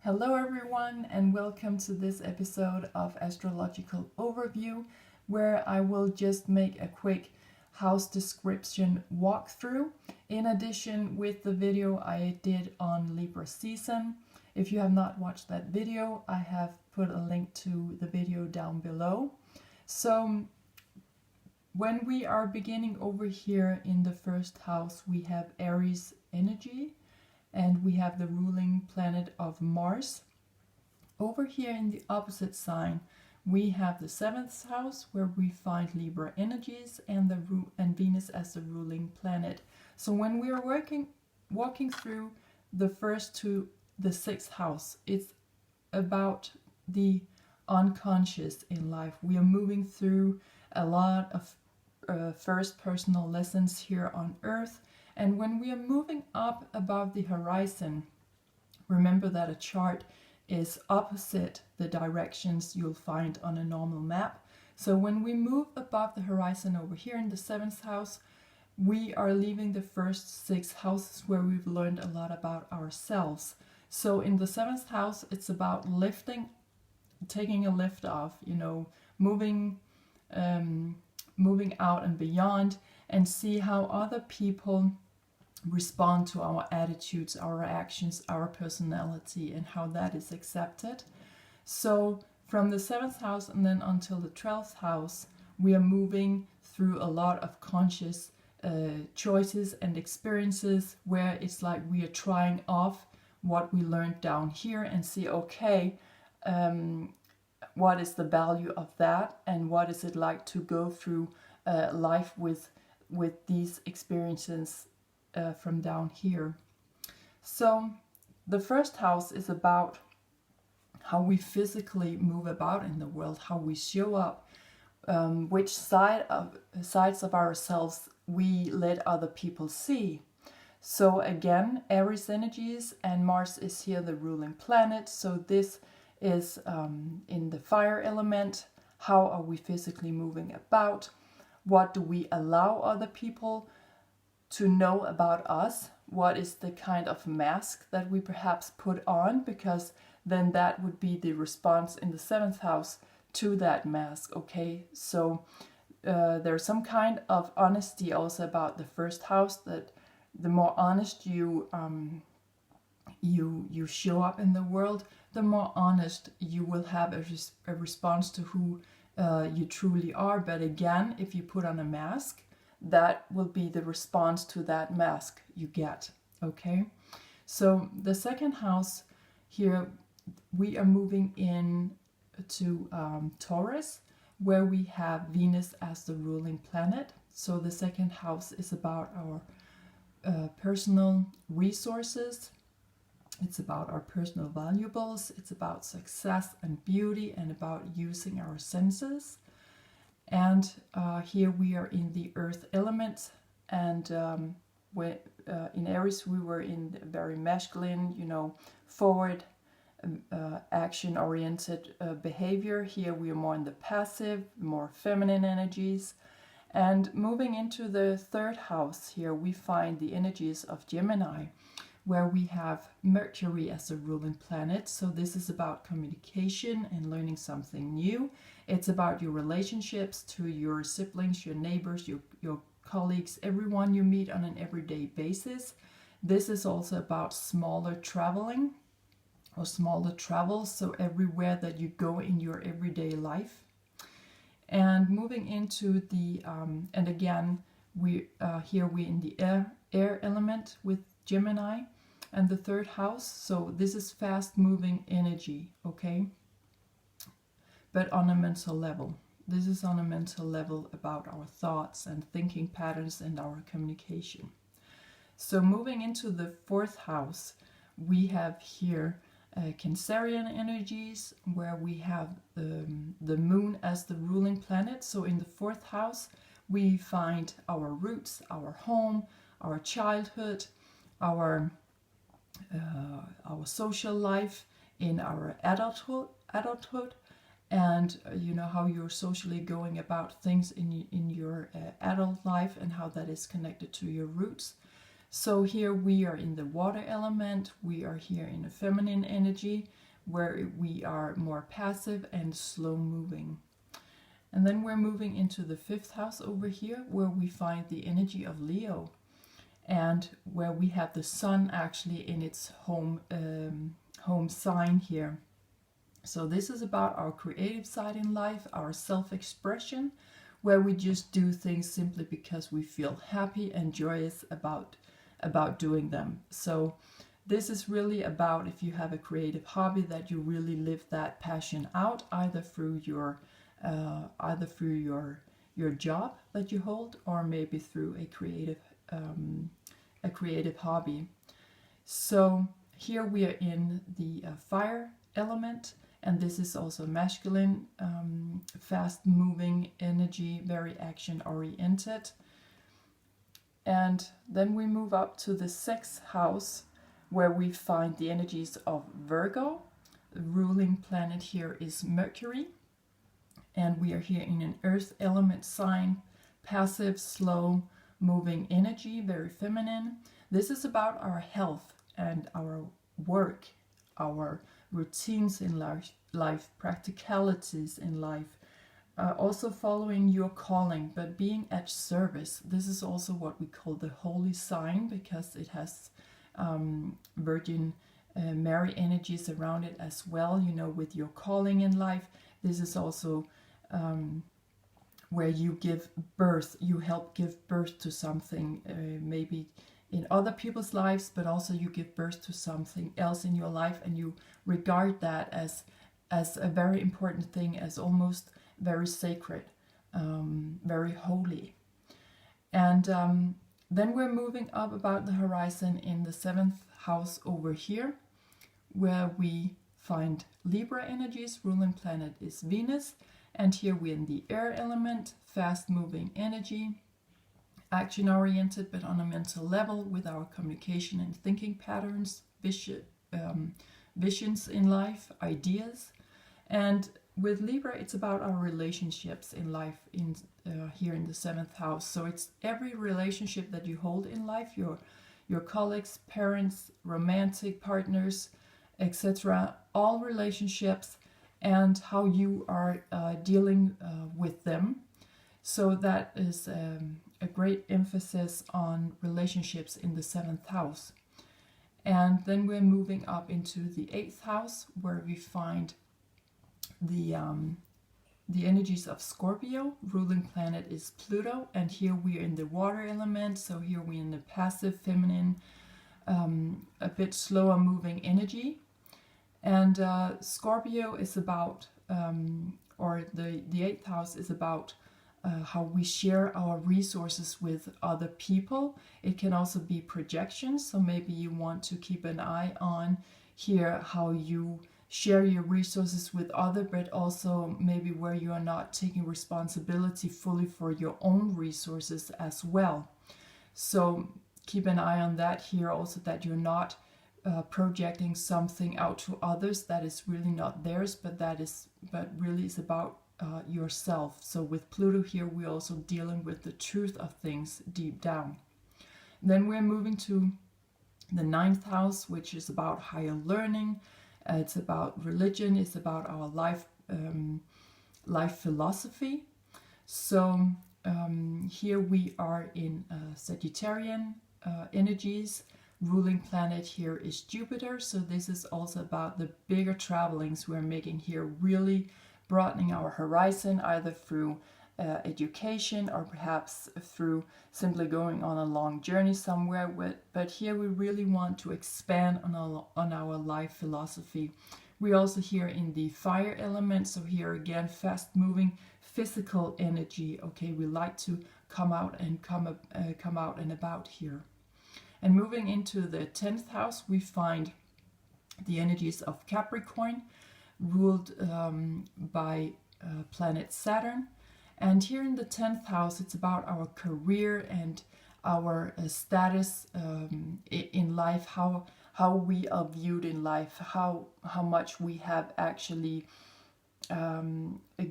Hello everyone, and welcome to this episode of Astrological Overview, where I will just make a quick house description walkthrough in addition with the video I did on Libra season. If you have not watched that video, I have put a link to the video down below. So when we are beginning over here in the first house, we have Aries energy, and we have the ruling planet of Mars. Over here in the opposite sign, we have the 7th house where we find Libra energies and Venus as the ruling planet. So when we are walking through the first to the 6th house, it's about the unconscious in life. We are moving through a lot of first personal lessons here on Earth. And when we are moving up above the horizon, remember that a chart is opposite the directions you'll find on a normal map. So when we move above the horizon over here in the 7th house, we are leaving the first 6 houses where we've learned a lot about ourselves. So in the 7th house, it's about lifting, taking a lift off, moving out and beyond, and see how other people respond to our attitudes, our actions, our personality, and how that is accepted. So from the 7th house and then until the 12th house, we are moving through a lot of conscious choices and experiences where it's like we are trying off what we learned down here and see, okay, what is the value of that, and what is it like to go through life with these experiences from down here. So the first house is about how we physically move about in the world, how we show up, which sides of ourselves we let other people see. So again, Aries energies, and Mars is here the ruling planet. So this is in the fire element. How are we physically moving about? What do we allow other people to know about us? What is the kind of mask that we perhaps put on? Because then that would be the response in the 7th house to that mask. Okay, so there's some kind of honesty also about the first house, that the more honest you show up in the world, the more honest you will have a response to who you truly are. But again, if you put on a mask, that will be the response to that mask you get. Okay, so the 2nd house here, we are moving in to Taurus, where we have Venus as the ruling planet. So the 2nd house is about our personal resources. It's about our personal valuables. It's about success and beauty, and about using our senses. And here we are in the earth element, and in Aries we were in the very masculine, forward, action-oriented behavior. Here we are more in the passive, more feminine energies. And moving into the 3rd house here, we find the energies of Gemini, where we have Mercury as a ruling planet. So this is about communication and learning something new. It's about your relationships to your siblings, your neighbors, your colleagues, everyone you meet on an everyday basis. This is also about smaller traveling or smaller travels, so everywhere that you go in your everyday life. And moving into the, and again, here we in the air element with Gemini and the 3rd house. So this is fast moving energy, okay? But on a mental level. This is on a mental level about our thoughts and thinking patterns and our communication. So moving into the 4th house, we have here Cancerian energies, where we have the moon as the ruling planet. So in the 4th house, we find our roots, our home, our childhood, our social life in our adulthood, and how you're socially going about things in your adult life, and how that is connected to your roots. So here we are in the water element, we are here in a feminine energy where we are more passive and slow moving. And then we're moving into the 5th house over here where we find the energy of Leo, and where we have the sun actually in its home sign here. So this is about our creative side in life, our self-expression, where we just do things simply because we feel happy and joyous about doing them. So this is really about, if you have a creative hobby, that you really live that passion out, either through your job that you hold, or maybe through a creative hobby. So here we are in the fire element, and this is also masculine, fast-moving energy, very action-oriented. And then we move up to the 6th house, where we find the energies of Virgo. The ruling planet here is Mercury, and we are here in an earth element sign, passive, slow-moving energy, very feminine. This is about our health and our work, our routines in life, practicalities in life, also following your calling, but being at service. This is also what we call the holy sign, because it has Virgin Mary energies around it as well, you know, with your calling in life. This is also where you give birth, you help give birth to something, maybe in other people's lives, but also you give birth to something else in your life, and you regard that as a very important thing, as almost very sacred, very holy. And then we're moving up about the horizon in the 7th house over here, where we find Libra energies. Ruling planet is Venus, and here we're in the air element, fast-moving energy, action-oriented, but on a mental level, with our communication and thinking patterns, visions in life, ideas. And with Libra, it's about our relationships in life, here in the 7th house. So it's every relationship that you hold in life, your colleagues, parents, romantic partners, etc. All relationships, and how you are dealing with them. So that is a great emphasis on relationships in the 7th house. And then we're moving up into the 8th house, where we find the energies of Scorpio. Ruling planet is Pluto, and here we are in the water element. So here we're in the passive, feminine, a bit slower moving energy. And Scorpio is about, or the 8th house is about how we share our resources with other people. It can also be projections, so maybe you want to keep an eye on here how you share your resources with others, but also maybe where you are not taking responsibility fully for your own resources as well. So keep an eye on that here also, that you're not projecting something out to others that is really not theirs, but really is about yourself. So with Pluto here, we're also dealing with the truth of things deep down. Then we're moving to the 9th house, which is about higher learning. It's about religion. It's about our life philosophy. So here we are in Sagittarian energies. Ruling planet here is Jupiter. So this is also about the bigger travelings we're making here, really broadening our horizon, either through education or perhaps through simply going on a long journey somewhere. But here we really want to expand on our life philosophy. We're also here in the fire element, so here again, fast moving physical energy. Okay, we like to come out and about here. And moving into the 10th house, we find the energies of Capricorn, ruled by planet Saturn. And here in the 10th house, it's about our career and our status in life, how we are viewed in life, how much we have actually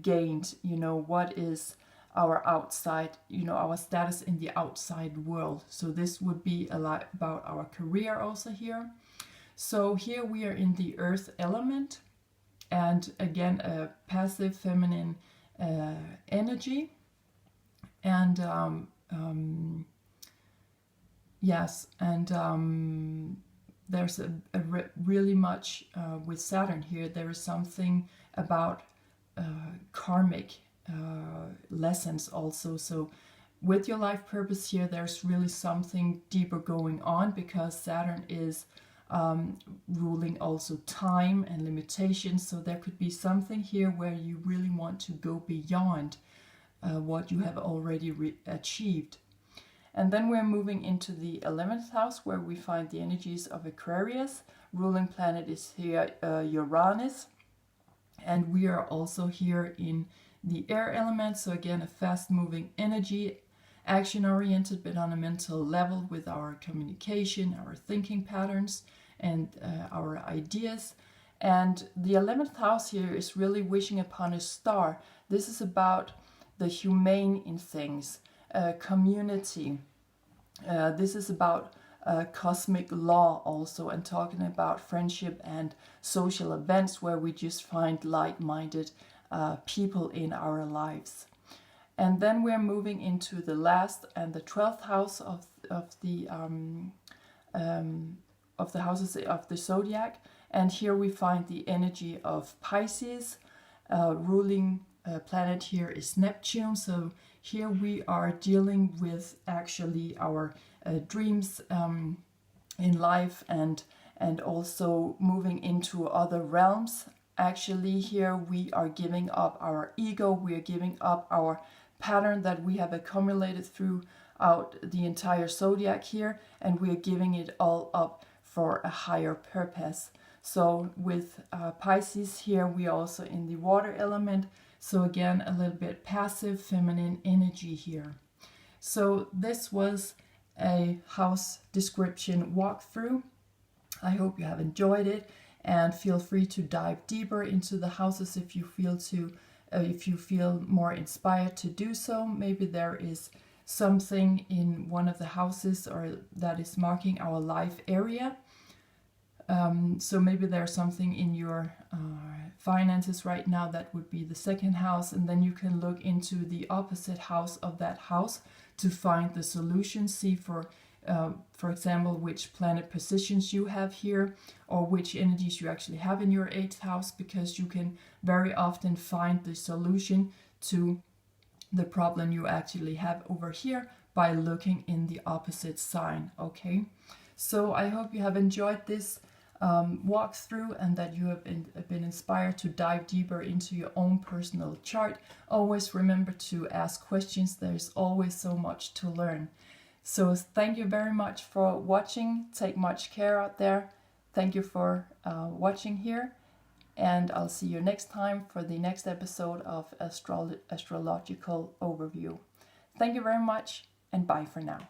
gained, you know, what is our outside, our status in the outside world. So this would be a lot about our career also here. So here we are in the earth element, and again a passive feminine energy, and yes, and there's really much with Saturn here. There is something about karmic lessons also. So with your life purpose here, there's really something deeper going on, because Saturn is ruling also time and limitations. So there could be something here where you really want to go beyond what you have already achieved. And then we're moving into the 11th house, where we find the energies of Aquarius. Ruling planet is here Uranus, and we are also here in the air element. So again, a fast moving energy, action oriented, but on a mental level, with our communication, our thinking patterns, and our ideas. And the 11th house here is really wishing upon a star. This is about the humane in things, community. This is about cosmic law also, and talking about friendship and social events where we just find like-minded people in our lives. And then we're moving into the last and the 12th house of the houses of the zodiac, and here we find the energy of Pisces. Ruling planet here is Neptune. So here we are dealing with actually our dreams in life, and also moving into other realms. Actually here we are giving up our ego, we are giving up our pattern that we have accumulated throughout the entire zodiac here, and we are giving it all up for a higher purpose. So with Pisces here, we are also in the water element. So again, a little bit passive feminine energy here. So this was a house description walkthrough. I hope you have enjoyed it, and feel free to dive deeper into the houses if you feel more inspired to do so. Maybe there is something in one of the houses or that is marking our life area. So maybe there's something in your finances right now that would be the second house, and then you can look into the opposite house of that house to find the solution. See for example, which planet positions you have here, or which energies you actually have in your 8th house, because you can very often find the solution to the problem you actually have over here by looking in the opposite sign. Okay, so I hope you have enjoyed this walkthrough, and that you have been inspired to dive deeper into your own personal chart. Always remember to ask questions. There's always so much to learn. So thank you very much for watching. Take much care out there. Thank you for watching here, and I'll see you next time for the next episode of Astrological Overview. Thank you very much, and bye for now.